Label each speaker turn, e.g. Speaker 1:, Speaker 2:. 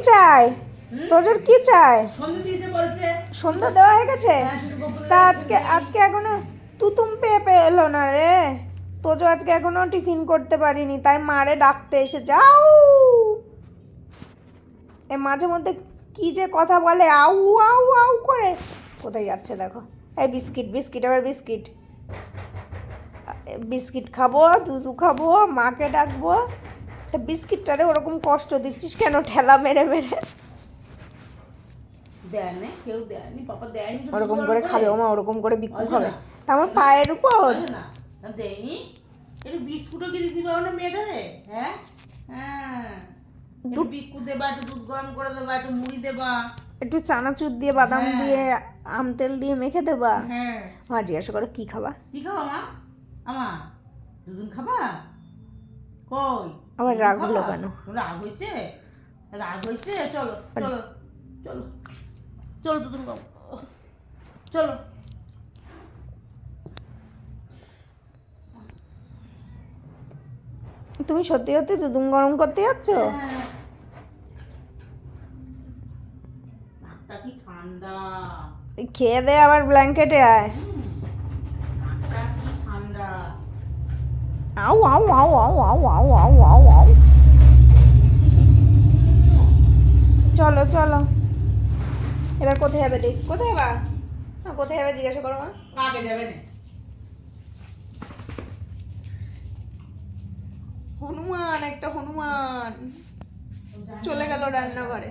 Speaker 1: চাই? তোজোর কি চাই? সন্ধ্যা দেওয়া হয়ে গেছে? তা আজকে এখনো তুতুম পেয়ে এলো না রে। তোজো আজকে এখনো টিফিন করতে পারিনি, তাই মারে ডাকতে এসে যাও। এ মাঝে মধ্যে কি যে কথা বলে, আউ আউ আউ করে। কোথায় যাচ্ছে দেখো। এই বিস্কিট বিস্কিট, আবার বিস্কিট। বিস্কিট খাবো, দুধু খাবো, মাকে ডাকবো। তা বিস্কিটটারে ওরকম কষ্ট দিচ্ছিস কেন, ঠেলা মেরে মেরে? ওরকম করে খাবে ওমা, ওরকম করে বিক্কু খাবে। তা আমার পায়ের উপর
Speaker 2: দেয়নি। একটু বিস্কুটও কি দিতে পারো না মেয়েটারে? হ্যাঁ হ্যাঁ, একটু বিস্কুট দেবা, একটু দুধ গরম করে দেবা, একটু মুড়ি দেবা,
Speaker 1: একটু চানাচুর দিয়ে, বাদাম দিয়ে, আম তেল দিয়ে মেখে দেবা।
Speaker 2: হ্যাঁ।
Speaker 1: মা জিজ্ঞাসা করে কি খাবা?
Speaker 2: কি খাবা মা? আমা দুধুন খাবা? কই
Speaker 1: আবার রাগ হলো কেন?
Speaker 2: রাগ হয়েছে? রাগ হয়েছে? চলো চলো চলো চলো দুধুন খাবো, চলো।
Speaker 1: তুমি সত্যি সত্যি দুধুম গরম করতে যাচ্ছ?
Speaker 2: নাকটা কি ঠান্ডা।
Speaker 1: খেয়ে দে, আবার ব্ল্যাঙ্কেটে আয়।
Speaker 2: নাকটা কি ঠান্ডা।
Speaker 1: আউ আউ আউ আউ আউ আউ আউ আউ আউ। চলো চলো, এবার কোথায় যাবে? দেখ কোথায় যাবা, কোথায় যাবে জিজ্ঞাসা করো মা।
Speaker 2: আগে যাবে না।
Speaker 1: হনুমান, একটা হনুমান চলে গেল রান্নাঘরে।